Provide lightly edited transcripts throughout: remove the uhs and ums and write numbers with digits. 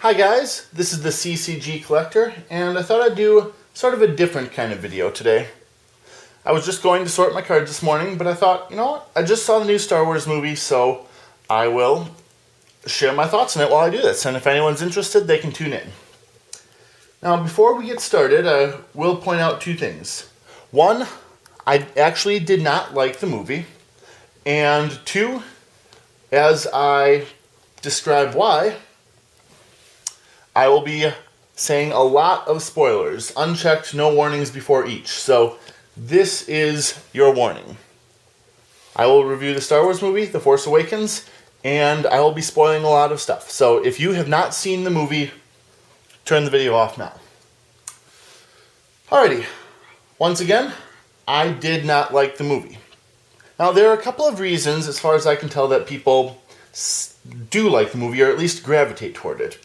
Hi guys, this is the CCG Collector, and I thought I'd do sort of a different kind of video today. I was just going to sort my cards this morning, but I thought, you know what, I just saw the new Star Wars movie, so I will share my thoughts on it while I do this, and if anyone's interested, they can tune in. Now, before we get started, I will point out two things. One, I actually did not like the movie, and two, as I describe why, I will be saying a lot of spoilers, unchecked, no warnings before each. So this is your warning. I will review the Star Wars movie, The Force Awakens, and I will be spoiling a lot of stuff. So if you have not seen the movie, turn the video off now. Alrighty, once again, I did not like the movie. Now there are a couple of reasons, as far as I can tell, that people do like the movie, or at least gravitate toward it.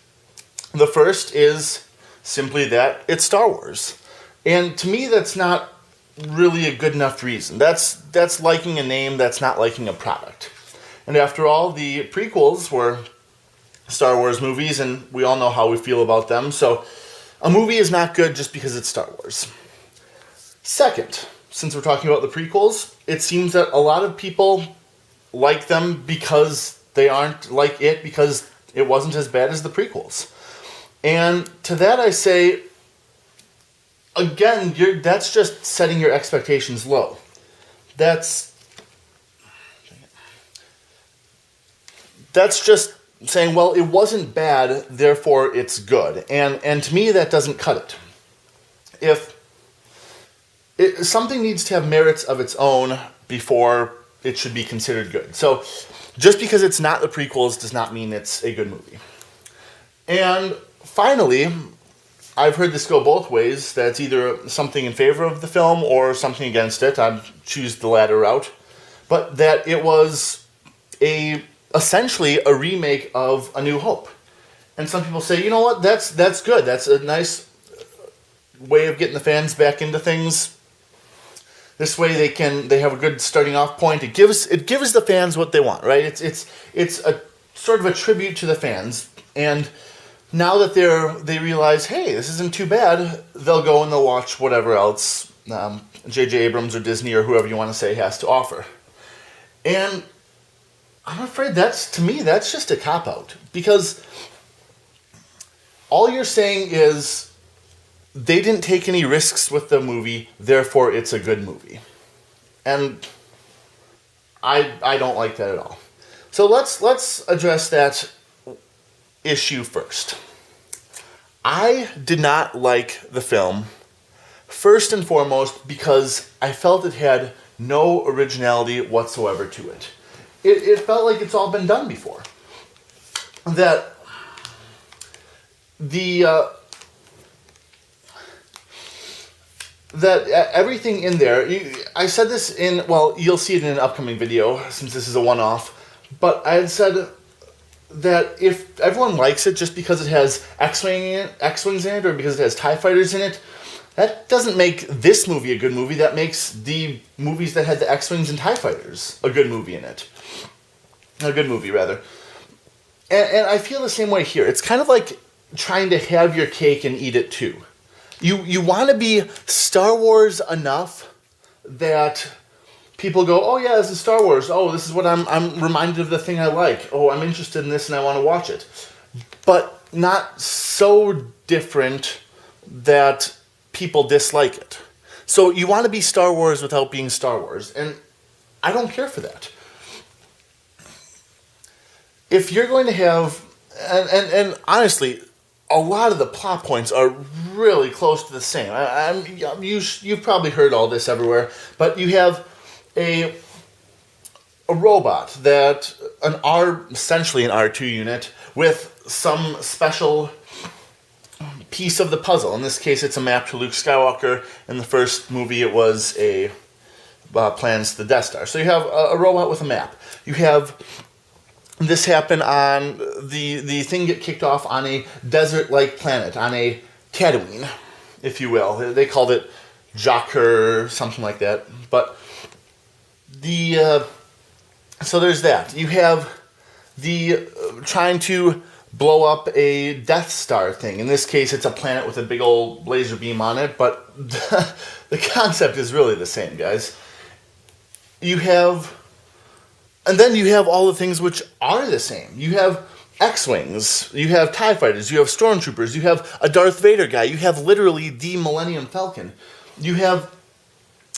The first is simply that it's Star Wars. And to me, that's not really a good enough reason. That's liking a name, that's not liking a product. And after all, the prequels were Star Wars movies, and we all know how we feel about them. So a movie is not good just because it's Star Wars. Second, since we're talking about the prequels, it seems that a lot of people like them because they aren't like it, because it wasn't as bad as the prequels. And to that I say, again, that's just setting your expectations low. That's just saying, well, it wasn't bad, therefore it's good. And to me, that doesn't cut it. Something needs to have merits of its own before it should be considered good. So just because it's not the prequels does not mean it's a good movie. And finally, I've heard this go both ways, that it's either something in favor of the film or something against it. I'd choose the latter route. But that it was essentially a remake of A New Hope. And some people say, you know what, that's good. That's a nice way of getting the fans back into things. This way they have a good starting off point. It gives the fans what they want, right? It's a sort of a tribute to the fans. And now that they realize, hey, this isn't too bad, they'll go and they'll watch whatever else J.J. Abrams or Disney or whoever you want to say has to offer. And I'm afraid to me, that's just a cop-out. Because all you're saying is they didn't take any risks with the movie, therefore it's a good movie. And I don't like that at all. So let's address that issue first. I did not like the film, first and foremost, because I felt it had no originality whatsoever to it. It felt like it's all been done before. That everything in there, I said this you'll see it in an upcoming video, since this is a one-off, but I had said that if everyone likes it just because it has X-Wings in it, or because it has TIE fighters in it, that doesn't make this movie a good movie. That makes the movies that had the X-Wings and TIE fighters a good movie in it. A good movie, rather. And I feel the same way here. It's kind of like trying to have your cake and eat it too. You want to be Star Wars enough that people go, oh yeah, this is Star Wars. Oh, this is what I'm reminded of the thing I like. Oh, I'm interested in this and I want to watch it. But not so different that people dislike it. So you want to be Star Wars without being Star Wars. And I don't care for that. If you're going to have, and honestly, a lot of the plot points are really close to the same. You've probably heard all this everywhere, but you have a robot essentially an R2 unit with some special piece of the puzzle. In this case, it's a map to Luke Skywalker. In the first movie, it was plans to the Death Star. So you have a robot with a map. You have this happen on the thing get kicked off on a desert-like planet, on a Tatooine, if you will. They called it Jakkur, something like that. But so there's that. You have the trying to blow up a Death Star thing. In this case, it's a planet with a big old laser beam on it, but the concept is really the same, guys. And then you have all the things which are the same. You have X-Wings, you have TIE Fighters, you have Stormtroopers, you have a Darth Vader guy, you have literally the Millennium Falcon. You have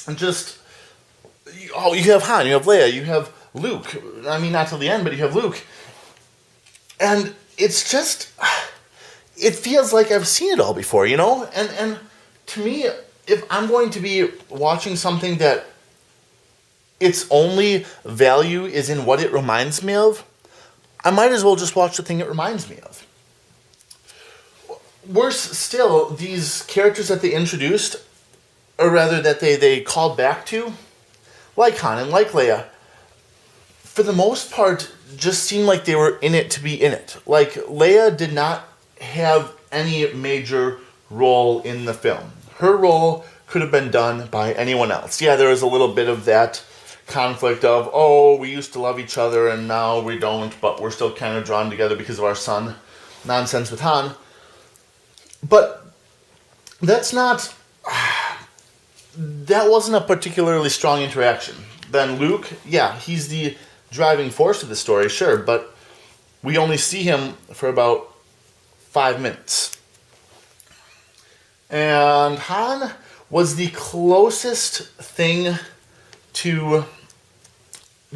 you have Han, you have Leia, you have Luke. I mean, not till the end, but you have Luke. And it's just, it feels like I've seen it all before, you know? And to me, if I'm going to be watching something that its only value is in what it reminds me of, I might as well just watch the thing it reminds me of. Worse still, these characters that they introduced, or rather that they called back to, like Han and like Leia, for the most part, just seemed like they were in it to be in it. Like, Leia did not have any major role in the film. Her role could have been done by anyone else. Yeah, there was a little bit of that conflict of, oh, we used to love each other and now we don't, but we're still kind of drawn together because of our son. Nonsense with Han. But that wasn't a particularly strong interaction. Then Luke, yeah, he's the driving force of the story, sure, but we only see him for about 5 minutes. And Han was the closest thing to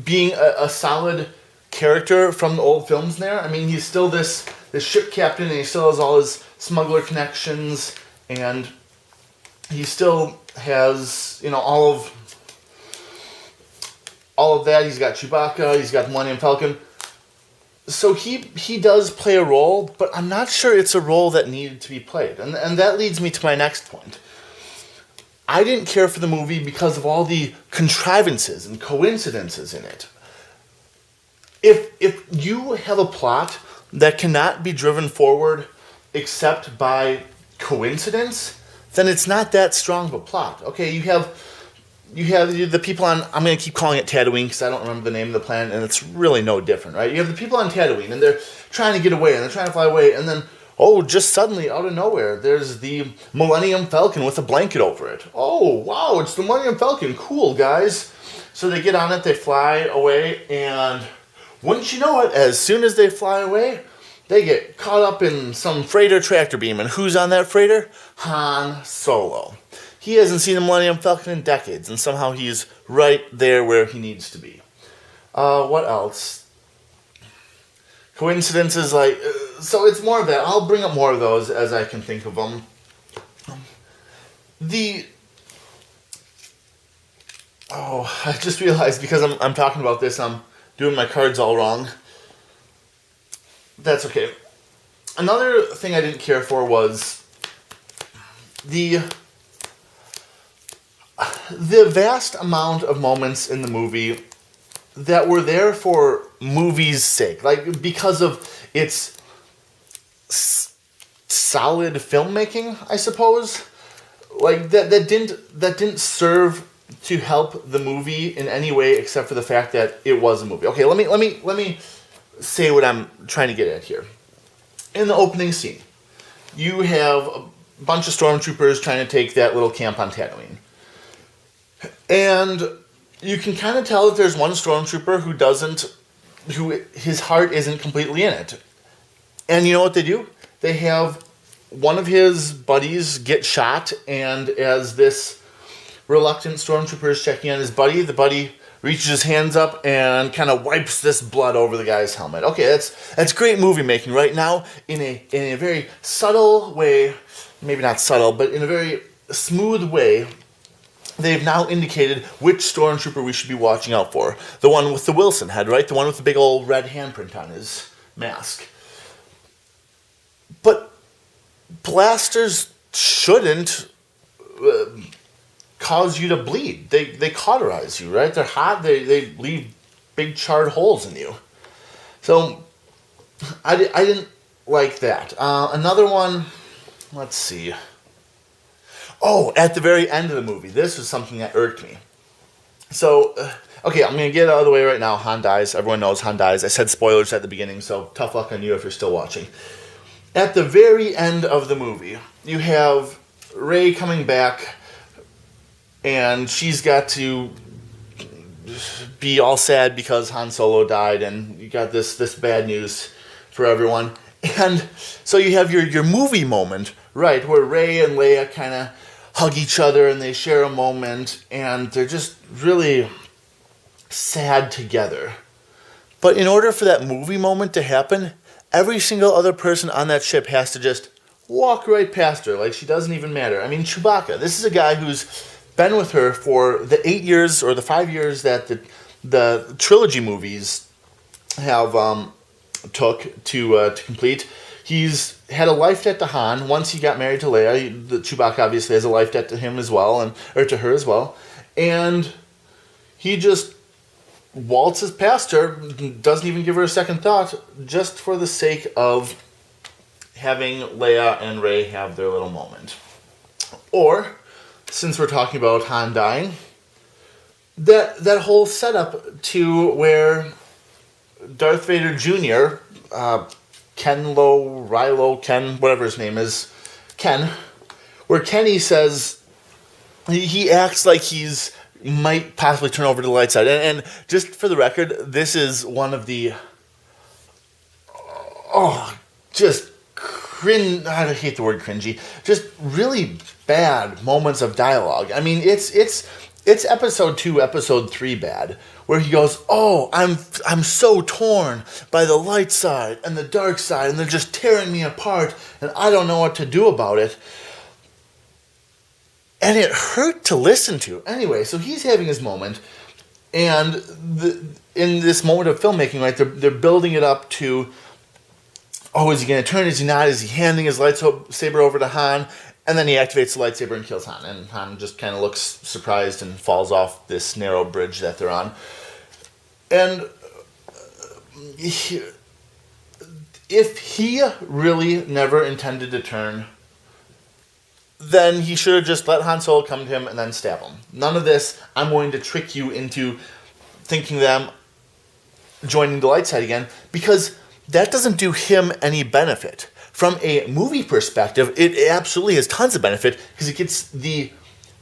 being a solid character from the old films there. I mean, he's still this ship captain, and he still has all his smuggler connections, and he still has, you know, all of that. He's got Chewbacca, he's got the Millennium Falcon. So he does play a role, but I'm not sure it's a role that needed to be played. And that leads me to my next point. I didn't care for the movie because of all the contrivances and coincidences in it. If you have a plot that cannot be driven forward except by coincidence, then it's not that strong of a plot. Okay, you have the people on, I'm going to keep calling it Tatooine because I don't remember the name of the planet, and it's really no different, right? You have the people on Tatooine, and they're trying to get away, and they're trying to fly away, and then, oh, just suddenly, out of nowhere, there's the Millennium Falcon with a blanket over it. Oh, wow, it's the Millennium Falcon. Cool, guys. So they get on it, they fly away, and wouldn't you know it, as soon as they fly away, they get caught up in some freighter tractor beam, and who's on that freighter? Han Solo. He hasn't seen the Millennium Falcon in decades, and somehow he's right there where he needs to be. What else? Coincidences, like, so it's more of that. I'll bring up more of those as I can think of them. I just realized because I'm talking about this, I'm doing my cards all wrong. That's okay. Another thing I didn't care for was the vast amount of moments in the movie that were there for movie's sake, like because of its solid filmmaking, I suppose. Like that didn't serve to help the movie in any way except for the fact that it was a movie. Okay, let me say what I'm trying to get at here. In the opening scene, you have a bunch of stormtroopers trying to take that little camp on Tatooine. And you can kind of tell that there's one stormtrooper who his heart isn't completely in it. And you know what they do? They have one of his buddies get shot, and as this reluctant stormtrooper is checking on his buddy, the buddy reaches his hands up and kind of wipes this blood over the guy's helmet. Okay, that's great movie making right now in a very subtle way, maybe not subtle, but in a very smooth way. They've now indicated which stormtrooper we should be watching out for. The one with the Wilson head, right? The one with the big old red handprint on his mask. But blasters shouldn't cause you to bleed. They cauterize you, right? They're hot. They leave big charred holes in you. So I didn't like that. Another one, let's see. Oh, at the very end of the movie, this was something that irked me. So Okay, I'm going to get it out of the way right now. Han dies. Everyone knows Han dies. I said spoilers at the beginning, so tough luck on you if you're still watching. At the very end of the movie, you have Rey coming back, and she's got to be all sad because Han Solo died, and you got this bad news for everyone. And so you have your movie moment, right, where Rey and Leia kind of hug each other and they share a moment, and they're just really sad together. But in order for that movie moment to happen, every single other person on that ship has to just walk right past her, like she doesn't even matter. I mean, Chewbacca, this is a guy who's been with her for the 8 years or the 5 years that the trilogy movies have took to complete. He's had a life debt to Han. Once he got married to Leia, the Chewbacca obviously has a life debt to him as well, or to her as well. And he just waltzes past her, doesn't even give her a second thought, just for the sake of having Leia and Rey have their little moment. Or, since we're talking about Han dying, that whole setup to where Darth Vader Jr., Ken, whatever his name is, Ken, where Kenny says, he acts like he's might possibly turn over to the light side. And just for the record, this is one of the, just I hate the word cringy, just really bad moments of dialogue. I mean, it's episode 2, episode 3 bad, where he goes, "Oh, I'm so torn by the light side and the dark side, and they're just tearing me apart, and I don't know what to do about it." And it hurt to listen to. Anyway, so he's having his moment, and in this moment of filmmaking, right, they're building it up to, oh, is he going to turn? Is he not? Is he handing his lightsaber over to Han? And then he activates the lightsaber and kills Han. And Han just kind of looks surprised and falls off this narrow bridge that they're on. And if he really never intended to turn, then he should have just let Han Solo come to him and then stab him. None of this, I'm going to trick you into thinking them joining the light side again, because that doesn't do him any benefit. From a movie perspective, it absolutely has tons of benefit, because it gets the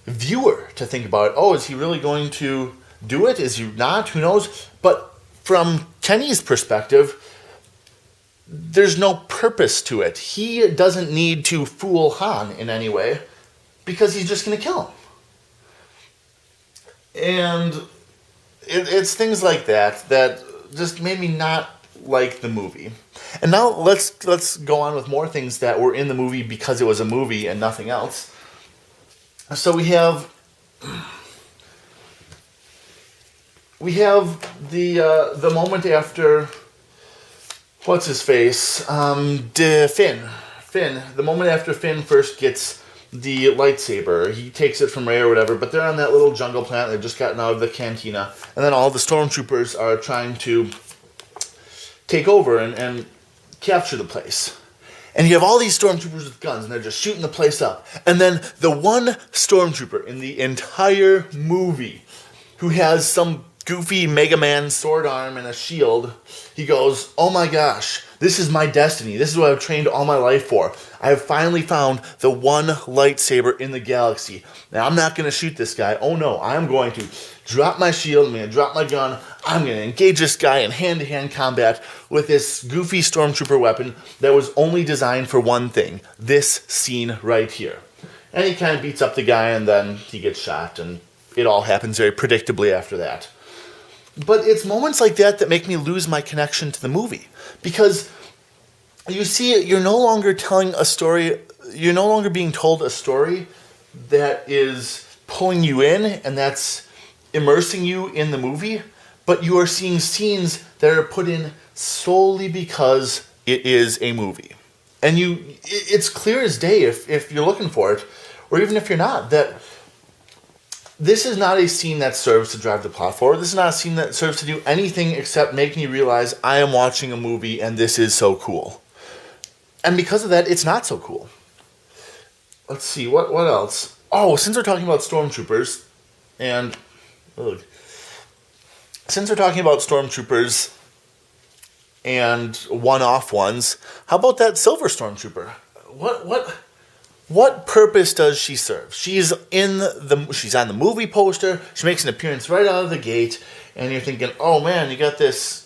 viewer to think about it. Oh, is he really going to do it? Is he not? Who knows? But from Kenny's perspective, there's no purpose to it. He doesn't need to fool Han in any way, because he's just going to kill him. And it's things like that just made me not like the movie. And now let's go on with more things that were in the movie because it was a movie and nothing else. So we have the moment after, what's his face? Finn. The moment after Finn first gets the lightsaber, he takes it from Rey or whatever, but they're on that little jungle planet. They've just gotten out of the cantina, and then all the stormtroopers are trying to take over and capture the place. And you have all these stormtroopers with guns, and they're just shooting the place up. And then the one stormtrooper in the entire movie who has some goofy Mega Man sword arm and a shield, he goes, "Oh my gosh, this is my destiny. This is what I've trained all my life for. I have finally found the one lightsaber in the galaxy. Now I'm not going to shoot this guy. Oh no, I'm going to drop my shield, I'm going to drop my gun, I'm going to engage this guy in hand-to-hand combat with this goofy stormtrooper weapon that was only designed for one thing, this scene right here." And he kind of beats up the guy, and then he gets shot, and it all happens very predictably after that. But it's moments like that that make me lose my connection to the movie. Because you see, you're no longer telling a story, you're no longer being told a story that is pulling you in and that's immersing you in the movie, but you are seeing scenes that are put in solely because it is a movie. And it's clear as day if you're looking for it, or even if you're not, that this is not a scene that serves to drive the plot forward. This is not a scene that serves to do anything except make me realize I am watching a movie and this is so cool. And because of that, it's not so cool. Let's see, what else? Oh, since we're talking about stormtroopers, and since we're talking about stormtroopers and one-off ones, how about that silver stormtrooper? What purpose does she serve? She's on the movie poster. She makes an appearance right out of the gate, and you're thinking, oh man, you got this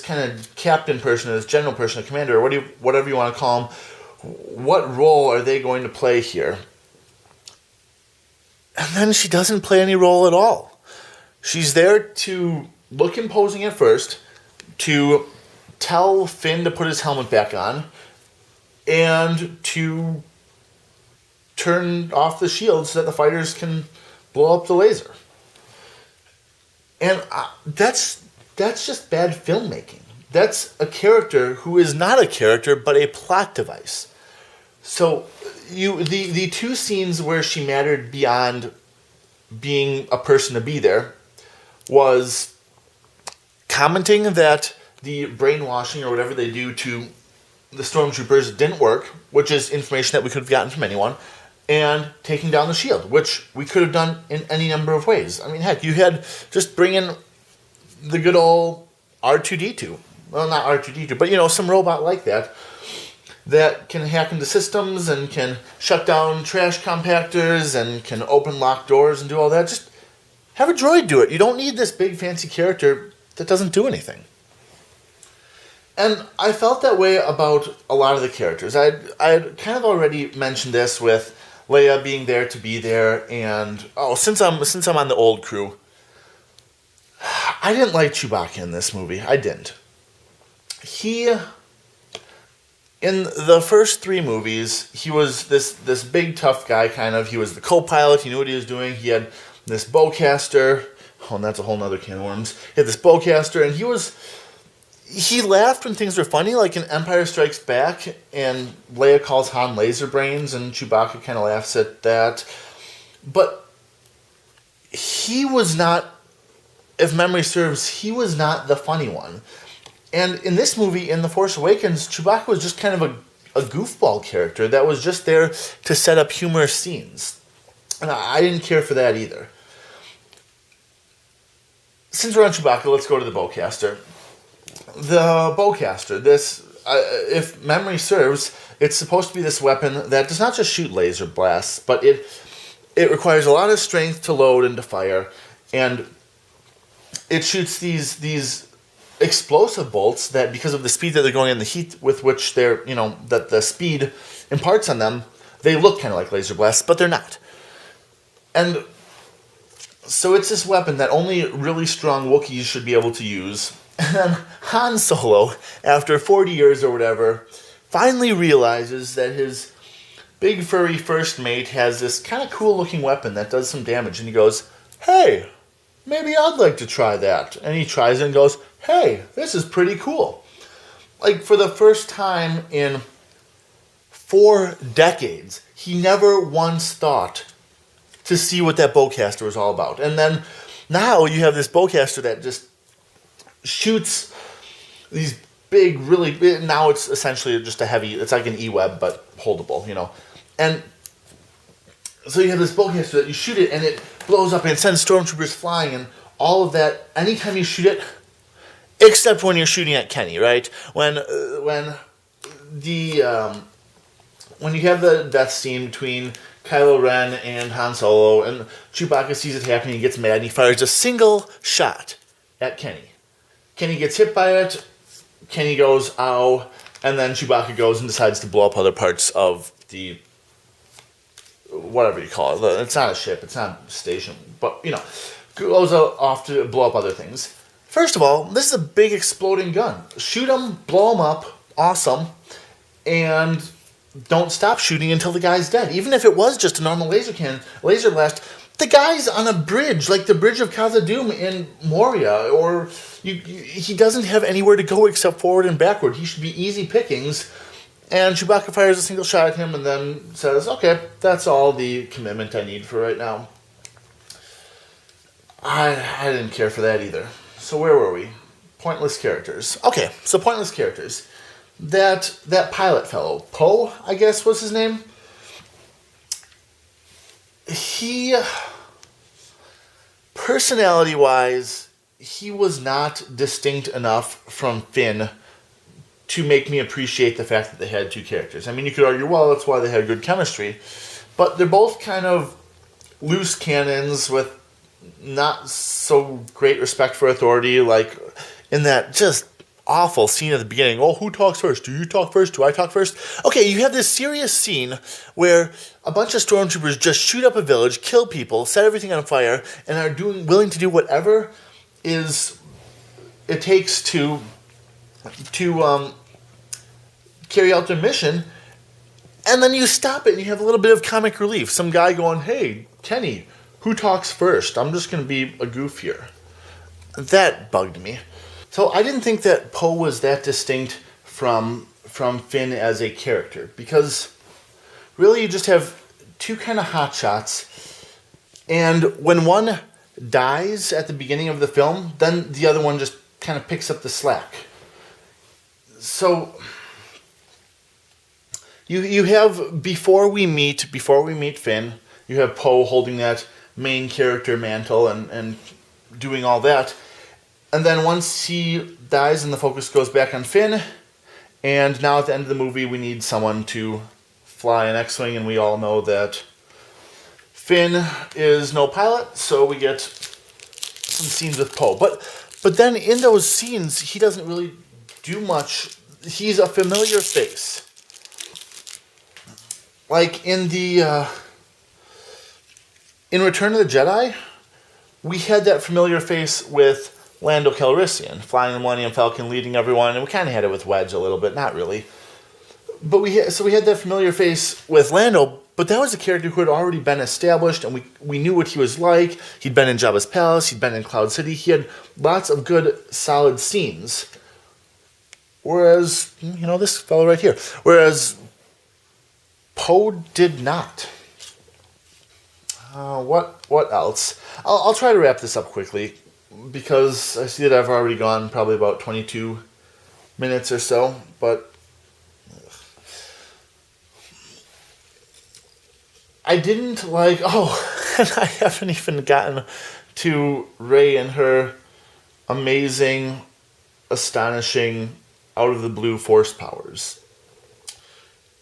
kind of captain person, or this general person, a commander, or whatever you want to call him. What role are they going to play here? And then she doesn't play any role at all. She's there to look imposing at first, to tell Finn to put his helmet back on, and to turn off the shield so that the fighters can blow up the laser. And that's just bad filmmaking. That's a character who is not a character, but a plot device. So the two scenes where she mattered beyond being a person to be there was commenting that the brainwashing or whatever they do to the stormtroopers didn't work, which is information that we could have gotten from anyone, and taking down the shield, which we could have done in any number of ways. I mean, heck, you had just bring in the good old R2-D2. Well, not R2-D2, but, some robot like that can hack into systems and can shut down trash compactors and can open locked doors and do all that. Just have a droid do it. You don't need this big fancy character that doesn't do anything. And I felt that way about a lot of the characters. I had kind of already mentioned this with Leia being there to be there, and since I'm on the old crew, I didn't like Chewbacca in this movie. I didn't. In the first 3 movies, he was this big tough guy, kind of. He was the co-pilot. He knew what he was doing. He had this bowcaster. Oh, and that's a whole nother can of worms. He had this bowcaster, and he laughed when things were funny, like in Empire Strikes Back, and Leia calls Han laser brains, and Chewbacca kind of laughs at that. But he was not, if memory serves, he was not the funny one. And in this movie, in The Force Awakens, Chewbacca was just kind of a goofball character that was just there to set up humorous scenes. And I didn't care for that either. Since we're on Chewbacca, let's go to the bowcaster. The bowcaster, if memory serves, it's supposed to be this weapon that does not just shoot laser blasts, but it requires a lot of strength to load and to fire, and it shoots these explosive bolts that, because of the speed that they're going and the heat with which they're, that the speed imparts on them, they look kind of like laser blasts, but they're not. And so it's this weapon that only really strong Wookiees should be able to use. And then Han Solo, after 40 years or whatever, finally realizes that his big furry first mate has this kind of cool looking weapon that does some damage. And he goes, hey, maybe I'd like to try that. And he tries it and goes, hey, this is pretty cool. Like, for the first time in 4 decades, he never once thought to see what that bowcaster was all about. And then now you have this bowcaster that just shoots these big, really big, now it's essentially just a heavy, it's like an E-web, but holdable, And so you have this bowcaster that you shoot it, and it blows up, and it sends stormtroopers flying, and all of that, anytime you shoot it, except when you're shooting at Kenny, right? When you have the death scene between Kylo Ren and Han Solo, and Chewbacca sees it happening, he gets mad, and he fires a single shot at Kenny. Kenny gets hit by it, Kenny goes, ow, and then Chewbacca goes and decides to blow up other parts of the, whatever you call it. It's not a ship, it's not a station, but, goes off to blow up other things. First of all, this is a big exploding gun. Shoot them, blow them up, awesome, and don't stop shooting until the guy's dead. Even if it was just a normal laser blast, the guy's on a bridge, like the bridge of Khazad-dûm in Moria, or he doesn't have anywhere to go except forward and backward. He should be easy pickings. And Chewbacca fires a single shot at him and then says, okay, that's all the commitment I need for right now. I didn't care for that either. So where were we? Pointless characters. Okay, so pointless characters. That pilot fellow, Poe, I guess was his name. He, personality-wise, he was not distinct enough from Finn to make me appreciate the fact that they had two characters. I mean, you could argue, well, that's why they had good chemistry. But they're both kind of loose cannons with not so great respect for authority, like in that just awful scene at the beginning. Oh, who talks first? Do you talk first? Do I talk first? Okay, you have this serious scene where a bunch of stormtroopers just shoot up a village, kill people, set everything on fire, and are willing to do whatever it takes to carry out their mission. And then you stop it and you have a little bit of comic relief. Some guy going, "Hey, Kenny, who talks first? I'm just going to be a goof here." That bugged me. So I didn't think that Poe was that distinct from Finn as a character, because really you just have two kind of hotshots, and when one dies at the beginning of the film, then the other one just kind of picks up the slack. So you have before we meet Finn, you have Poe holding that main character mantle and doing all that. And then once he dies and the focus goes back on Finn, and now at the end of the movie we need someone to fly an X-Wing, and we all know that Finn is no pilot, so we get some scenes with Poe. But then in those scenes, he doesn't really do much. He's a familiar face. Like in Return of the Jedi, we had that familiar face with Lando Calrissian, flying the Millennium Falcon, leading everyone, and we kind of had it with Wedge a little bit, not really. But we had that familiar face with Lando, but that was a character who had already been established, and we knew what he was like. He'd been in Jabba's palace, he'd been in Cloud City, he had lots of good, solid scenes. Whereas, this fellow right here. Whereas Poe did not. What else? I'll try to wrap this up quickly, because I see that I've already gone probably about 22 minutes or so, but I didn't like, and I haven't even gotten to Rey and her amazing, astonishing, out-of-the-blue force powers.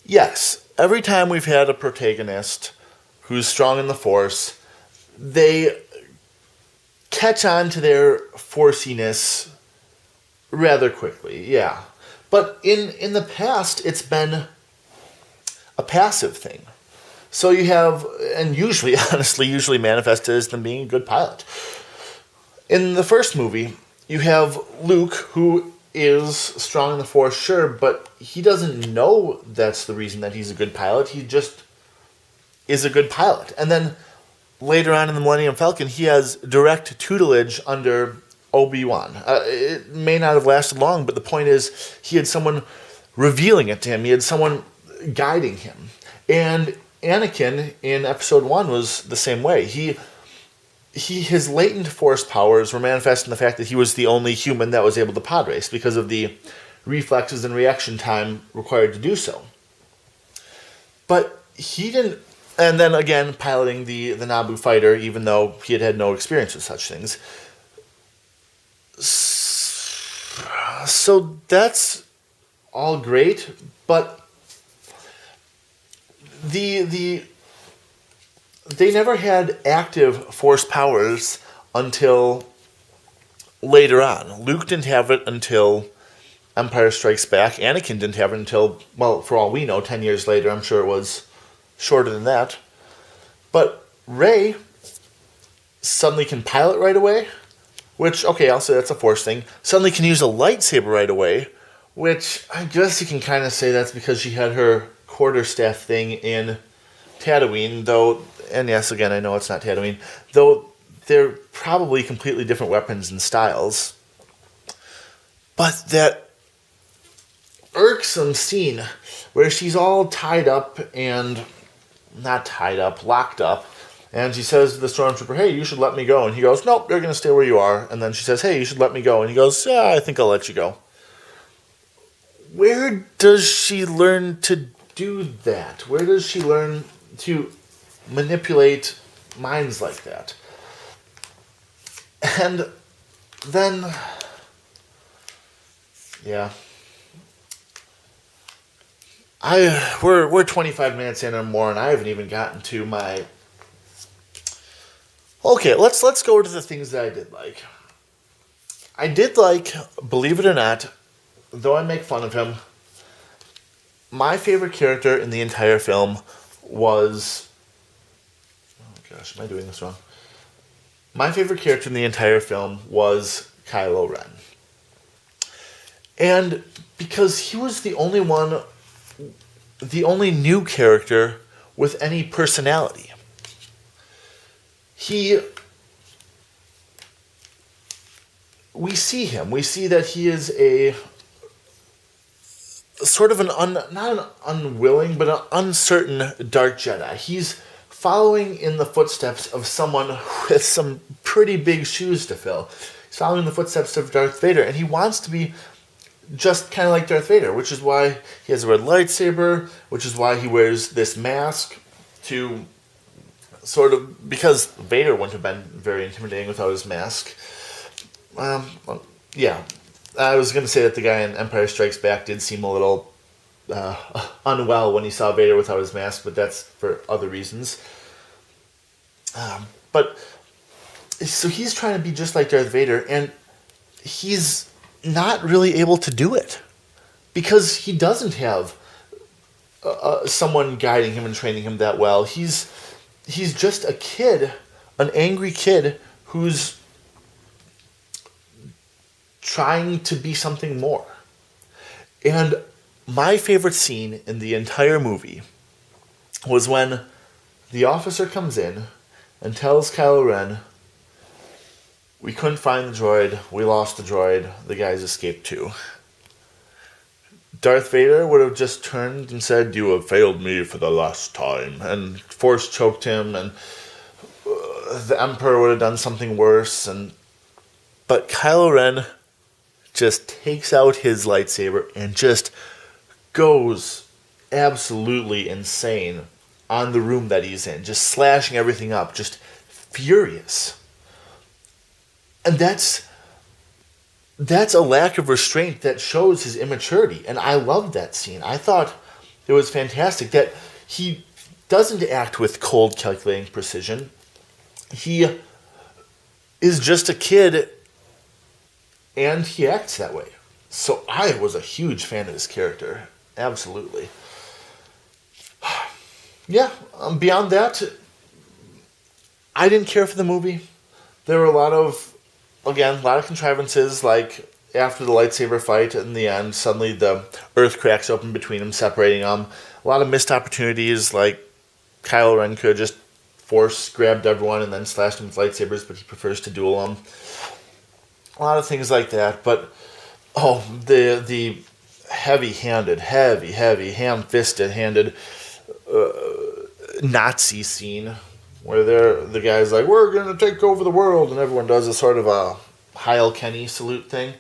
Yes, every time we've had a protagonist who's strong in the force, they catch on to their forciness rather quickly, yeah. But in the past, it's been a passive thing. So you have, and usually manifested as them being a good pilot. In the first movie, you have Luke, who is strong in the Force, sure, but he doesn't know that's the reason that he's a good pilot. He just is a good pilot. And then later on in the Millennium Falcon, he has direct tutelage under Obi-Wan. It may not have lasted long, but the point is he had someone revealing it to him. He had someone guiding him. And Anakin in Episode 1 was the same way. His latent force powers were manifest in the fact that he was the only human that was able to pod race because of the reflexes and reaction time required to do so. But he didn't, and then again piloting the Naboo fighter, even though he had no experience with such things. So that's all great, but they never had active force powers until later on. Luke didn't have it until Empire Strikes Back. Anakin didn't have it until, well, for all we know, 10 years later. I'm sure it was shorter than that. But Rey suddenly can pilot right away, which, okay, I'll say that's a force thing. Suddenly can use a lightsaber right away, which I guess you can kind of say that's because she had her quarterstaff thing in Tatooine, though, and yes, again, I know it's not Tatooine, though they're probably completely different weapons and styles. But that irksome scene where she's all tied up and, not tied up, locked up, and she says to the stormtrooper, "Hey, you should let me go," and he goes, "Nope, you're going to stay where you are," and then she says, "Hey, you should let me go," and he goes, "Yeah, I think I'll let you go." Where does she learn to do that? Where does she learn to manipulate minds like that? And then, yeah. We're 25 minutes in or more, and I haven't even gotten to my... Okay, let's go to the things that I did like. I did like, believe it or not, though I make fun of him, my favorite character in the entire film was... Oh gosh, am I doing this wrong? My favorite character in the entire film was Kylo Ren. And because he was the only new character with any personality. We see him. We see that he is a sort of not an unwilling, but an uncertain Dark Jedi. He's following in the footsteps of someone with some pretty big shoes to fill. He's following in the footsteps of Darth Vader, and he wants to be just kind of like Darth Vader, which is why he has a red lightsaber, which is why he wears this mask to sort of... Because Vader wouldn't have been very intimidating without his mask. Yeah. I was going to say that the guy in Empire Strikes Back did seem a little unwell when he saw Vader without his mask, but that's for other reasons. But so he's trying to be just like Darth Vader, and he's not really able to do it because he doesn't have someone guiding him and training him that well. He's just a kid, an angry kid who's trying to be something more. And my favorite scene in the entire movie was when the officer comes in and tells Kylo Ren, "We couldn't find the droid, we lost the droid, the guys escaped too." Darth Vader would have just turned and said, "You have failed me for the last time," and force choked him, and the Emperor would have done something worse. But Kylo Ren just takes out his lightsaber and just goes absolutely insane on the room that he's in, just slashing everything up, just furious. And that's a lack of restraint that shows his immaturity. And I loved that scene. I thought it was fantastic that he doesn't act with cold, calculating precision. He is just a kid, and he acts that way. So I was a huge fan of his character. Absolutely. Yeah, beyond that, I didn't care for the movie. There were a lot of contrivances, like after the lightsaber fight in the end, suddenly the earth cracks open between them, separating them. A lot of missed opportunities, like Kylo Ren could have just grabbed everyone and then slashed them with lightsabers, but he prefers to duel them. A lot of things like that, but the heavy-handed, ham-fisted-handed Nazi scene where the guy's like, "We're going to take over the world," and everyone does a sort of a Heil Kenny salute thing.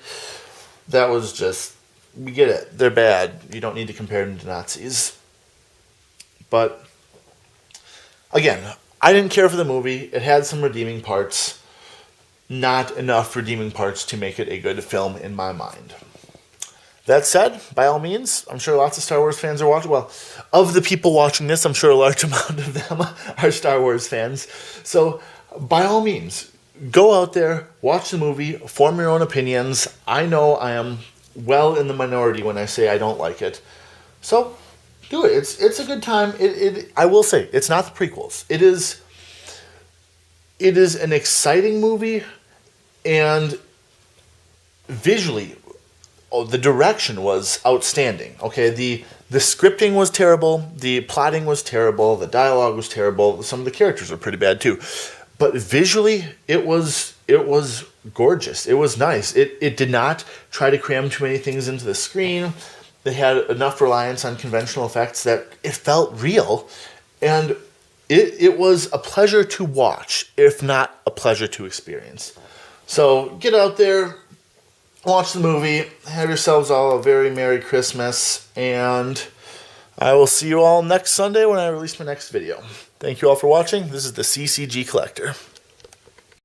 That was just, we get it. They're bad. You don't need to compare them to Nazis. But, again, I didn't care for the movie. It had some redeeming parts. Not enough redeeming parts to make it a good film in my mind. That said, by all means, I'm sure lots of Star Wars fans are watching. Well, of the people watching this, I'm sure a large amount of them are Star Wars fans. So, by all means, go out there, watch the movie, form your own opinions. I know I am well in the minority when I say I don't like it. So, do it. It's a good time. I will say, it's not the prequels. It is an exciting movie, and visually, the direction was outstanding. Okay, the scripting was terrible, the plotting was terrible, the dialogue was terrible, some of the characters were pretty bad too. But visually, it was gorgeous. It was nice. It did not try to cram too many things into the screen. It had enough reliance on conventional effects that it felt real, and it was a pleasure to watch, if not a pleasure to experience. So get out there, watch the movie, have yourselves all a very Merry Christmas, and I will see you all next Sunday when I release my next video. Thank you all for watching. This is the CCG Collector.